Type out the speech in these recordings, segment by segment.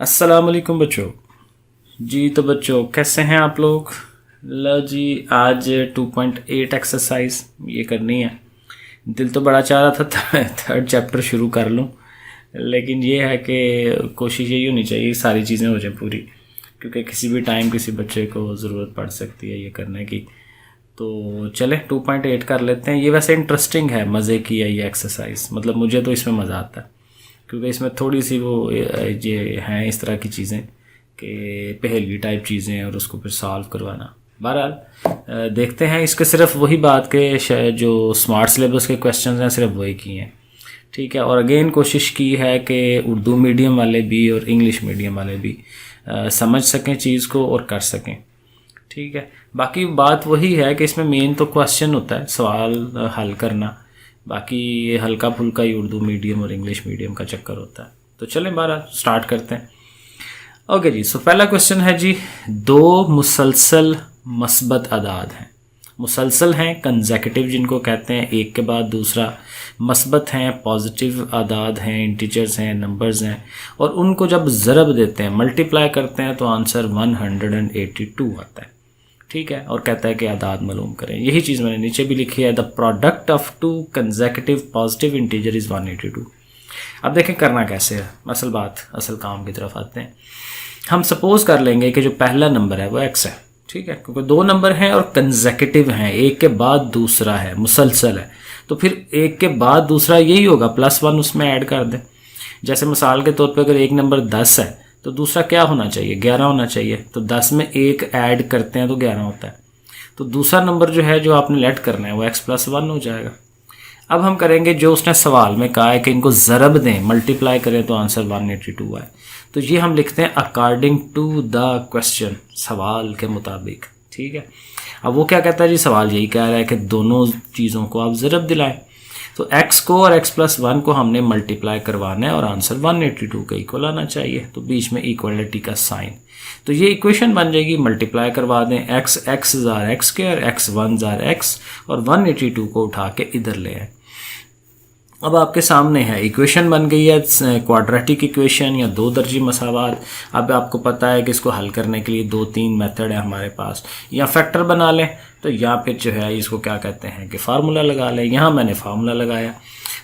अस्सलाम वालेकुम बच्चों। जी तो बच्चों कैसे हैं आप लोग। लो जी, आज 2.8 एक्सरसाइज ये करनी है। दिल तो बड़ा चाह रहा था थर्ड चैप्टर शुरू कर लूं, लेकिन ये है कि कोशिश यही होनी चाहिए सारी चीज़ें हो जाए पूरी, क्योंकि किसी भी टाइम किसी बच्चे को ज़रूरत पड़ सकती है ये करने की। तो चले 2.8 कर लेते हैं। ये वैसे इंटरेस्टिंग है, मज़े की है ये एक्सरसाइज, मतलब मुझे तो इसमें मज़ा आता है क्योंकि इसमें थोड़ी सी वो ये हैं इस तरह की चीज़ें कि पहेली टाइप चीज़ें हैं और उसको फिर सॉल्व करवाना। बहरहाल देखते हैं। इसके सिर्फ वही बात के जो स्मार्ट सिलेबस के क्वेश्चंस हैं सिर्फ वही किए हैं, ठीक है। और अगेन कोशिश की है कि उर्दू मीडियम वाले भी और इंग्लिश मीडियम वाले भी समझ सकें चीज़ को और कर सकें, ठीक है। बाकी बात वही है कि इसमें मेन तो क्वेश्चन होता है, सवाल हल करना। बाकी ये हल्का फुल्का ही उर्दू मीडियम और इंग्लिश मीडियम का चक्कर होता है। तो चलें बारह स्टार्ट करते हैं। ओके जी, सो पहला क्वेश्चन है जी, दो मुसलसल मस्बत अदाद हैं। मुसलसल हैं कंसेक्यूटिव जिनको कहते हैं, एक के बाद दूसरा। मस्बत हैं पॉजिटिव अदाद हैं, इंटीजर्स हैं, नंबर्स हैं, और उनको जब ज़रब देते हैं मल्टीप्लाई करते हैं तो आंसर 182 आता है, ठीक है। और कहता है कि आदाद मालूम करें। यही चीज़ मैंने नीचे भी लिखी है, the product of to consecutive positive integer is 182। अब देखें करना कैसे है, असल काम की तरफ आते हैं। हम सपोज कर लेंगे कि जो पहला नंबर है वो x है, ठीक है, क्योंकि दो नंबर हैं और कंसेक्यूटिव हैं, एक के बाद दूसरा है, मुसलसल है, तो फिर एक के बाद दूसरा यही होगा, +1 उसमें ऐड कर दें। जैसे मिसाल के तौर पे अगर एक नंबर 10 है तो दूसरा क्या होना चाहिए, 11 होना चाहिए। तो 10 में एक ऐड करते हैं तो 11 होता है। तो दूसरा नंबर जो है जो आपने लेट करना है वो x+1 हो जाएगा। अब हम करेंगे जो उसने सवाल में कहा है कि इनको ज़रब दें, मल्टीप्लाई करें तो आंसर 182 आए। तो ये हम लिखते हैं अकॉर्डिंग टू द क्वेश्चन, सवाल के मुताबिक, ठीक है। अब वो क्या कहता है जी, सवाल यही कह रहा है कि दोनों चीज़ों को आप ज़रब दिलाएं। तो x को और x+1 को हमने मल्टीप्लाई करवाना है और आंसर 182 के इक्वल आना चाहिए। तो बीच में इक्वलिटी का साइन, तो ये इक्वेशन बन जाएगी। मल्टीप्लाई करवा दें, x ज़ार x के और x1 ज़ार x, और 182 को उठा के इधर ले आए। अब आपके सामने है इक्वेशन बन गई है, क्वाड्रेटिक इक्वेशन या दो दर्जी मसावात। अब आपको पता है कि इसको हल करने के लिए 2-3 मेथड है हमारे पास, या फैक्टर बना लें तो या फिर जो है इसको क्या कहते हैं कि फार्मूला लगा लें। यहाँ मैंने फार्मूला लगाया,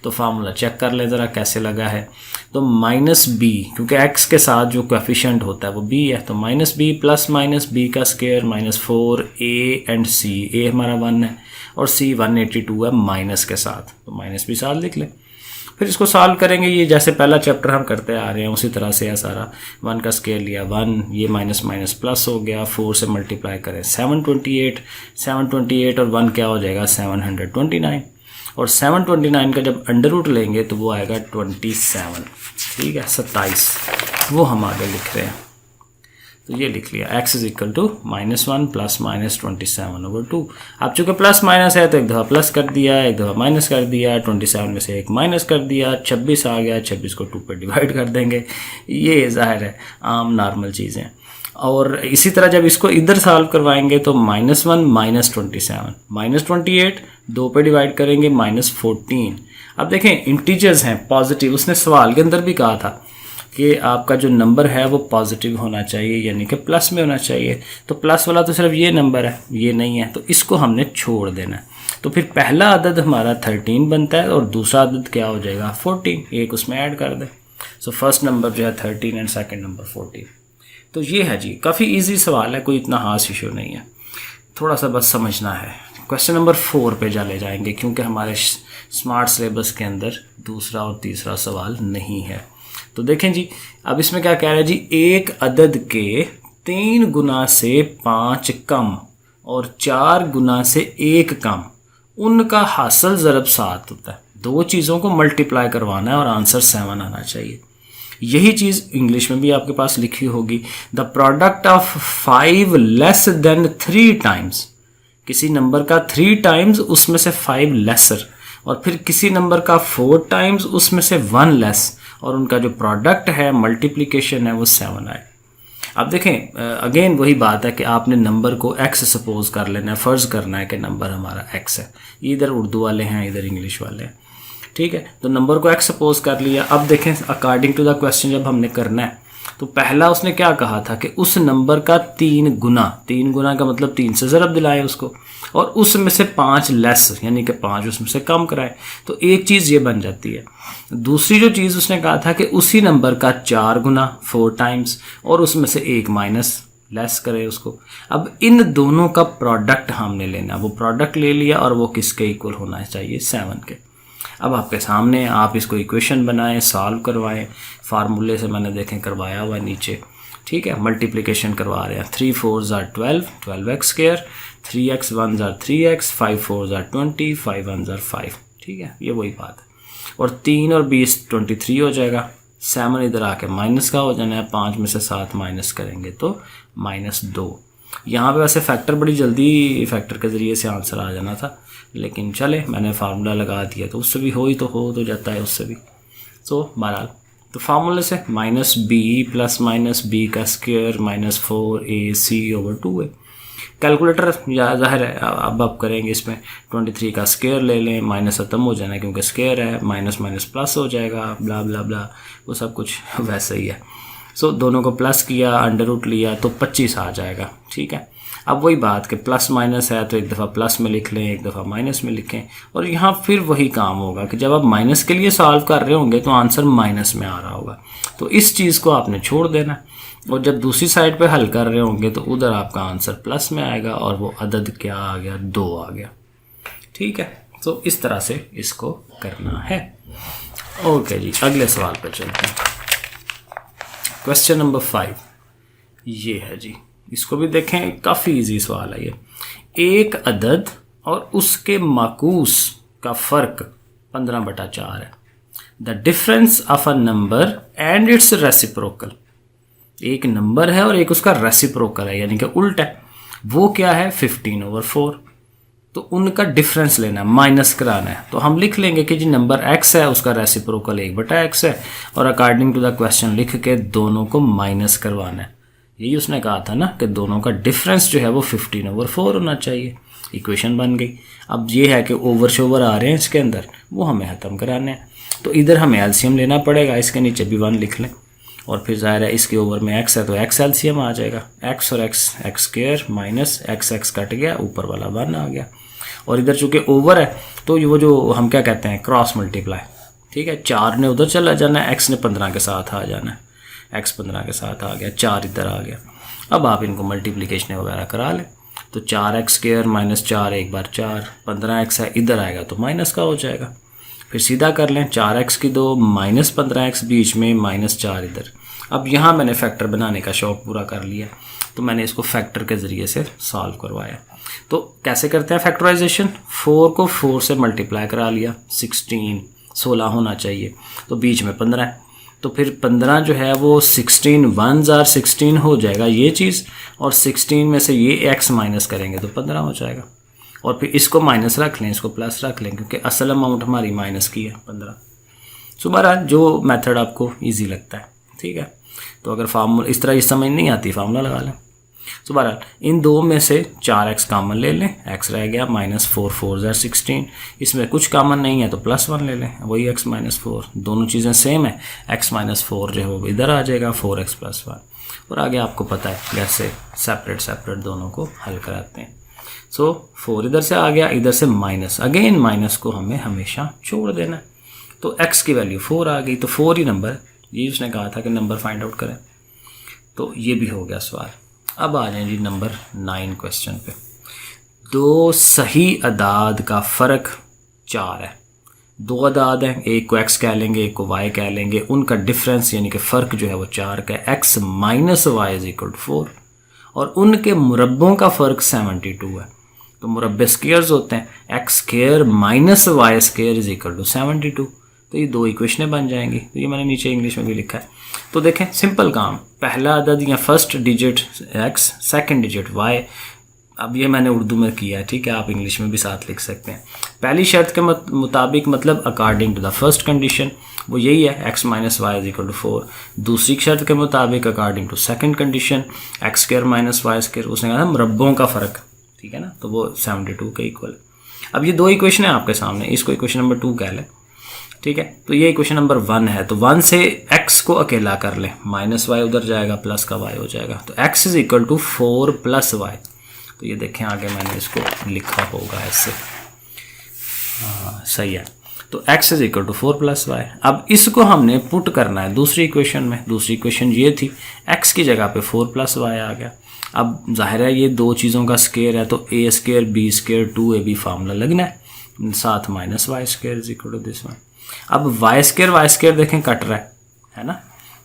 तो फार्मूला चेक कर लें ज़रा कैसे लगा है। तो -b, क्योंकि x के साथ जो कोएफिशिएंट होता है वो b है, तो -b प्लस -b का square -4a and c, a हमारा 1 है और c 182 है माइनस के साथ, तो माइनस भी साथ लिख लें। फिर इसको सॉल्व करेंगे, ये जैसे पहला चैप्टर हम करते आ रहे हैं उसी तरह से है सारा। 1 का स्केयर लिया 1, ये माइनस माइनस प्लस हो गया, 4 से मल्टीप्लाई करें 728 और 1 क्या हो जाएगा 729, और 729 का जब अंडर रूट लेंगे तो वो आएगा 27, ठीक है, 27, वो हम आगे लिख रहे हैं। तो ये लिख लिया x is equal to -1 plus -27/2। अब चूँकि प्लस माइनस है तो एक दफ़ा प्लस कर दिया, एक दफ़ा माइनस कर दिया, 27 में से एक माइनस कर दिया, 26 आ गया, 26 को 2 पे डिवाइड कर देंगे। ये ज़ाहिर है आम नॉर्मल चीज़ें। और इसी तरह जब इसको इधर सॉल्व करवाएंगे तो -1 -27 -28 2 पे डिवाइड करेंगे -14। अब देखें इंटीजर्स हैं पॉजिटिव, उसने सवाल के अंदर भी कहा था कि आपका जो नंबर है वो पॉजिटिव होना चाहिए, यानी कि प्लस में होना चाहिए। तो प्लस वाला तो सिर्फ ये नंबर है, ये नहीं है, तो इसको हमने छोड़ देना है। तो फिर पहला अदद हमारा 13 बनता है और दूसरा अदद क्या हो जाएगा 14, एक उसमें ऐड कर दें। सो फर्स्ट नंबर जो है 13 एंड सेकंड नंबर 14। तो ये है जी, काफ़ी इजी सवाल है, कोई इतना हार्श इशू नहीं है, थोड़ा सा बस समझना है। क्वेश्चन नंबर 4 पे चले जाएंगे क्योंकि हमारे स्मार्ट सिलेबस के अंदर दूसरा और तीसरा सवाल नहीं है। तो देखें जी, अब इसमें क्या कह रहा है जी, एक अदद के 3 गुना से 5 कम और 4 गुना से 1 कम, उनका हासिल ज़रब 7 होता है। दो चीज़ों को मल्टीप्लाई करवाना है और आंसर 7 आना चाहिए। यही चीज़ इंग्लिश में भी आपके पास लिखी होगी, the product of 5 less than 3 times, किसी नंबर का 3 टाइम्स उसमें से 5 लेसर, और फिर किसी नंबर का 4 टाइम्स उसमें से 1 लेस, और उनका जो प्रोडक्ट है मल्टीप्लिकेशन है वो 7 आए। अब देखें अगेन वही बात है कि आपने नंबर को x सपोज कर लेना है, फ़र्ज़ करना है कि नंबर हमारा x है। इधर उर्दू वाले हैं, इधर इंग्लिश वाले हैं, ठीक है। तो नंबर को x सपोज कर लिया। अब देखें अकॉर्डिंग टू द क्वेश्चन जब हमने करना है तो पहला उसने क्या कहा था कि उस नंबर का 3 गुना का मतलब 3 से ज़रब दिलाए उसको, और उसमें से 5 लेस यानी कि 5 उसमें से कम कराए। तो एक चीज़ ये बन जाती है। दूसरी जो चीज़ उसने कहा था कि उसी नंबर का 4 गुना 4 टाइम्स और उसमें से 1 माइनस लेस करे उसको। अब इन दोनों का प्रोडक्ट हमने लेना, वो प्रोडक्ट ले लिया और वो किसके इक्वल होना चाहिए, 7 के। अब आपके सामने आप इसको इक्वेशन बनाएं, सॉल्व करवाएं, फार्मूले से मैंने देखें करवाया हुआ नीचे, ठीक है। मल्टीप्लिकेशन करवा रहे हैं, 3 4s are 12, 12x square, 3x 1s are 3x, 5 4s are 20, 5 1s are 5, ठीक है। ये वही बात है। और 3 और 20 23 हो जाएगा, 7 इधर आके माइनस का हो जाना है, 5 में से 7 माइनस करेंगे तो -2। यहाँ पे वैसे फैक्टर बड़ी जल्दी फैक्टर के ज़रिए से आंसर आ जाना था, लेकिन चले मैंने फार्मूला लगा दिया तो उससे भी हो जाता है उससे भी। तो बहरहाल तो फार्मूले से -b प्लस -b का स्क्वायर -4ac/2 है। कैलकुलेटर ज़ाहिर है अब आप करेंगे इसमें 23 का स्क्वायर ले लें, माइनस ख़त्म हो जाना है क्योंकि स्क्वायर है, माइनस माइनस प्लस हो जाएगा, ब्ला ब्ला ब्ला, वो सब कुछ वैसे ही है। सो दोनों को प्लस किया, अंडर रूट लिया तो 25 आ जाएगा, ठीक है। अब वही बात कि प्लस माइनस है तो एक दफ़ा प्लस में लिख लें, एक दफ़ा माइनस में लिखें, और यहाँ फिर वही काम होगा कि जब आप माइनस के लिए सॉल्व कर रहे होंगे तो आंसर माइनस में आ रहा होगा, तो इस चीज़ को आपने छोड़ देना। और जब दूसरी साइड पे हल कर रहे होंगे तो उधर आपका आंसर प्लस में आएगा और वो अदद क्या आ गया, 2 आ गया, ठीक है। तो इस तरह से इसको करना है। ओके जी, अगले सवाल पर चलते हैं। क्वेश्चन नंबर 5 ये है जी, इसको भी देखें, काफ़ी इजी सवाल है ये। एक अदद और उसके माकूस का फ़र्क 15/4 है। The difference of a number and it's reciprocal. एक नंबर है और एक उसका रेसिप्रोकल है, यानी कि उल्टा है। वो क्या है, 15/4। तो उनका डिफरेंस लेना, माइनस कराना है। तो हम लिख लेंगे कि जी नंबर x है, उसका रेसिप्रोकल 1/x है, और अकॉर्डिंग टू द क्वेश्चन लिख के दोनों को माइनस करवाना है। यही उसने कहा था ना कि दोनों का डिफरेंस जो है वो 15/4 होना चाहिए। इक्वेशन बन गई। अब ये है कि ओवर शोवर आ रहे हैं इसके अंदर, वो हमें ख़त्म कराने हैं। तो इधर हमें एलसीएम लेना पड़ेगा, इसके नीचे भी 1 लिख लें, और फिर ज़ाहिर है इसके ओवर में x है तो x एलसीएम आ जाएगा। x और x square minus x cut गया, ऊपर वाला 1 आ गया। और इधर चूँकि ओवर है तो वो जो हम क्या कहते हैं, क्रॉस मल्टीप्लाई, ठीक है। 4 ने उधर चला जाना है, x ने 15 के साथ आ जाना है, x 15 के साथ आ गया, 4 इधर आ गया। अब आप इनको मल्टीप्लिकेशन वगैरह करा लें, तो 4x स्क्वायर माइनस 4 एक बार 4, 15x है, इधर आएगा तो माइनस का हो जाएगा। फिर सीधा कर लें, 4x की 2 माइनस 15x बीच में, -4 इधर। अब यहाँ मैंने फैक्टर बनाने का शौक पूरा कर लिया, तो मैंने इसको फैक्टर के ज़रिए से सॉल्व करवाया। तो कैसे करते हैं फैक्टराइजेशन, 4 को 4 से मल्टीप्लाई करा लिया, 16 होना चाहिए, तो बीच में 15 है, तो फिर 15 जो है वो 16 1s are 16 हो जाएगा ये चीज़, और 16 में से ये x माइनस करेंगे तो 15 हो जाएगा। और फिर इसको माइनस रख लें, इसको प्लस रख लें, क्योंकि असल अमाउंट हमारी माइनस की है 15। सो बहरहाल जो मेथड आपको इजी लगता है, ठीक है। तो अगर फार्मूला इस तरह इस समझ नहीं आती, फार्मूला लगा लें। सो बहरहाल इन दो में से 4x कॉमन ले लें, x रह गया, -4 4s are 16। इसमें कुछ कॉमन नहीं है तो +1 ले लें, वही x -4, दोनों चीज़ें सेम है। x -4 जो है वो इधर आ जाएगा, 4x + 1, और आगे आपको पता है कैसे सेपरेट दोनों को हल कराते हैं। सो 4 इधर से आ गया, इधर से माइनस, अगेन माइनस को हमें हमेशा छोड़ देना है। तो x की वैल्यू 4 आ गई, तो 4 ही नंबर है, ये उसने कहा था कि नंबर फाइंड आउट करें। तो ये भी हो गया सवाल। अब आ जाए जी नंबर 9 क्वेश्चन पे। दो सही अदाद का फ़र्क 4 है। दो अदाद हैं, एक को x कह लेंगे, एक को y कह लेंगे, उनका डिफरेंस यानी कि फ़र्क जो है वो 4 का है, x - y = 4, और उनके मुरब्बों का फ़र्क 72 है। तो मुरब्बे स्क्वायर्स होते हैं, x स्क्वायर - y स्क्वायर = 72। तो ये दो इक्वेशनें बन जाएंगी। तो ये मैंने नीचे इंग्लिश में भी लिखा है। तो देखें, सिंपल काम, पहला अदद या first digit x, second digit y। अब ये मैंने उर्दू में किया है, ठीक है, आप इंग्लिश में भी साथ लिख सकते हैं। पहली शर्त के मुताबिक, मतलब according to the first condition, वो यही है, x - y = 4। दूसरी शर्त के मुताबिक according to second condition, x square - y square, उसने कहा मुरब्बों का फ़र्क, ठीक है ना, तो वो 72 के इक्वल है। अब ये दो इक्वेशन है आपके सामने, इसको इक्वेशन नंबर 2 कह लें, ठीक है, तो ये क्वेश्चन नंबर 1 है। तो 1 से x को अकेला कर लें, माइनस वाई उधर जाएगा, प्लस का y हो जाएगा, तो x is equal to 4 plus y. तो ये देखें आगे मैंने इसको लिखा होगा ऐसे, हाँ सही है। तो x is equal to 4 plus y. अब इसको हमने पुट करना है दूसरी इक्वेशन में। दूसरी इक्वेशन ये थी, x की जगह पे 4 प्लस वाई आ गया। अब जाहिर है ये दो चीज़ों का स्केयर है, तो a square b square 2ab formula लगना है, साथ minus y square is equal to this one. अब वाई स्केयर देखें कट रहा है ना,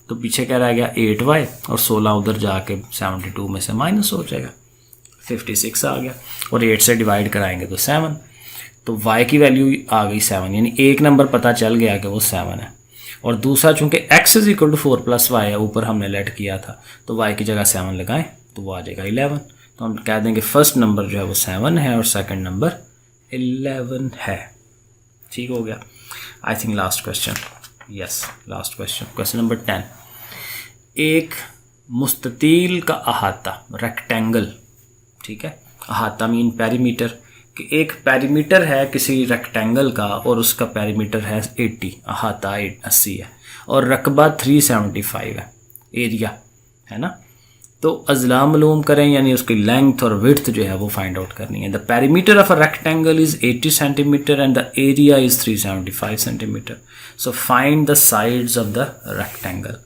तो पीछे क्या रह गया 8y, और 16 उधर जाके 72 में से माइनस हो जाएगा, 56 आ गया, और 8 से डिवाइड कराएंगे तो 7। तो y की वैल्यू आ गई 7, यानी एक नंबर पता चल गया कि वो 7 है। और दूसरा चूंकि x is equal to 4 plus y है, ऊपर हमने लेट किया था, तो y की जगह 7 लगाएं तो वो आ जाएगा 11। तो हम कह देंगे फर्स्ट नंबर जो है वो 7 है और सेकंड नंबर 11 है। ठीक हो गया। I think last question, yes last question, question number 10। एक मुस्ततील का अहाता, रेक्टेंगल, ठीक है, अहाता मीन पेरीमीटर, कि एक पेरीमीटर है किसी रेक्टेंगल का और उसका पेरीमीटर है 80, अहाता 80 है, और रकबा 375 है, एरिया है ना। तो अज़ला मालूम करें, यानी उसकी लेंथ और विड्थ जो है वो फाइंड आउट करनी है। The perimeter of a rectangle is 80 centimetre and the area is 375 centimetre. So find the sides of the rectangle.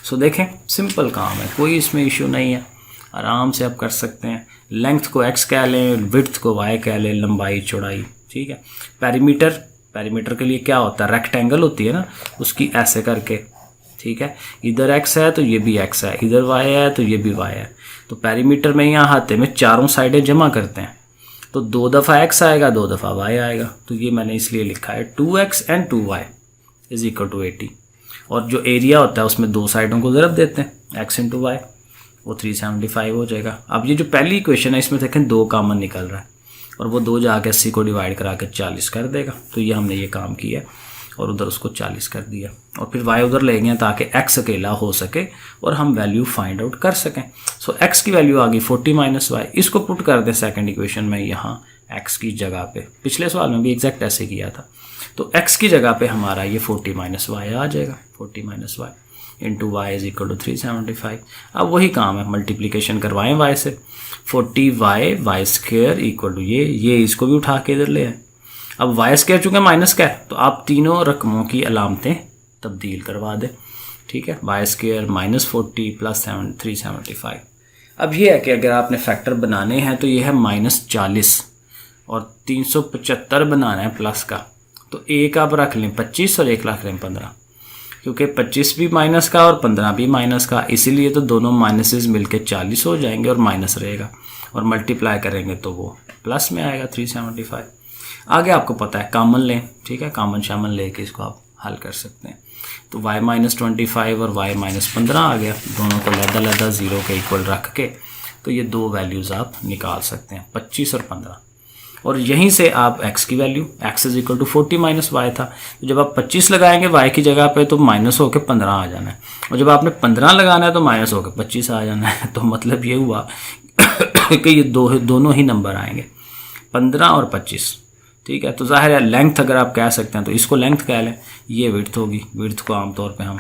So देखें सिंपल काम है, कोई इसमें इशू नहीं है, आराम से आप कर सकते हैं। लेंथ को x कह लें, विड्थ को y कह लें, लंबाई चौड़ाई, ठीक है। पेरीमीटर के लिए क्या होता है, रेक्टेंगल होती है ना, उसकी ऐसे करके, ठीक है, इधर x है तो ये भी x है, इधर y है तो ये भी y है। तो पेरीमीटर में यहाँ हाथे में चारों साइडें जमा करते हैं, तो 2 दफ़ा x आएगा, 2 दफ़ा y आएगा। तो ये मैंने इसलिए लिखा है 2x and 2y is equal to 80। और जो एरिया होता है उसमें दो साइडों को ज़रब देते हैं, x इंटू वाई, वो 375 हो जाएगा। अब ये जो पहली इक्वेशन है इसमें देखें 2 कॉमन निकल रहा है, और वो 2 जाके 80 को डिवाइड करा के 40 कर देगा। तो ये हमने ये काम किया और उधर उसको 40 कर दिया, और फिर y उधर ले गए ताकि x अकेला हो सके और हम वैल्यू फाइंड आउट कर सकें। सो x की वैल्यू आ गई 40 माइनस वाई। इसको पुट कर दें सेकंड इक्वेशन में, यहाँ x की जगह पे, पिछले सवाल में भी एग्जैक्ट ऐसे किया था। तो x की जगह पे हमारा ये 40 माइनस वाई आ जाएगा, 40 minus y into y is equal to 375। अब वही काम है, मल्टीप्लीकेशन करवाएं y से, 40y Y square equal to ये इसको भी उठा के इधर ले आए। अब वाई स्क्वायर चूँकि माइनस का है तो आप तीनों रकमों की अलामतें तब्दील करवा दें, ठीक है। Y square minus 40 plus 375। अब ये है कि अगर आपने फैक्टर बनाने हैं तो ये है -40 और 375 बनाना है प्लस का, तो एक आप रख लें 25 और एक रख लें 15, क्योंकि 25 भी माइनस का और 15 भी माइनस का, इसीलिए तो दोनों माइनसेस मिलके 40 हो जाएंगे और माइनस रहेगा, और मल्टीप्लाई करेंगे तो वो प्लस में आएगा 375। आगे आपको पता है कॉमन लें, ठीक है, कॉमन शामन लेके इसको आप हल कर सकते हैं। तो y माइनस 25 और y माइनस 15 आ गया, दोनों को लदा 0 के इक्वल रख के, तो ये दो वैल्यूज़ आप निकाल सकते हैं, 25 और 15। और यहीं से आप x की value, x is equal to 40 minus y था, तो जब आप 25 लगाएंगे y की जगह पे तो माइनस होकर 15 आ जाना है, और जब आपने 15 लगाना है तो माइनस होकर 25 आ जाना है। तो मतलब ये हुआ कि ये दोनों ही नंबर आएंगे, 15 और 25, ठीक है। तो जाहिर है लेंथ अगर आप कह सकते हैं तो इसको लेंथ कह लें, ये विड्थ होगी, विड्थ को आमतौर पे हम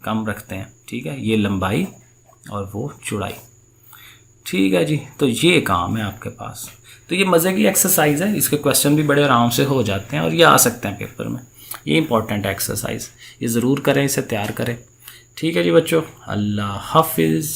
कम रखते हैं, ठीक है, ये लंबाई और वो चौड़ाई, ठीक है जी। तो ये काम है आपके पास। तो ये मज़े की एक्सरसाइज है, इसके क्वेश्चन भी बड़े आराम से हो जाते हैं और ये आ सकते हैं पेपर में। ये इंपॉर्टेंट एक्सरसाइज, ये ज़रूर करें, इसे तैयार करें, ठीक है जी बच्चों। अल्लाह हाफिज़।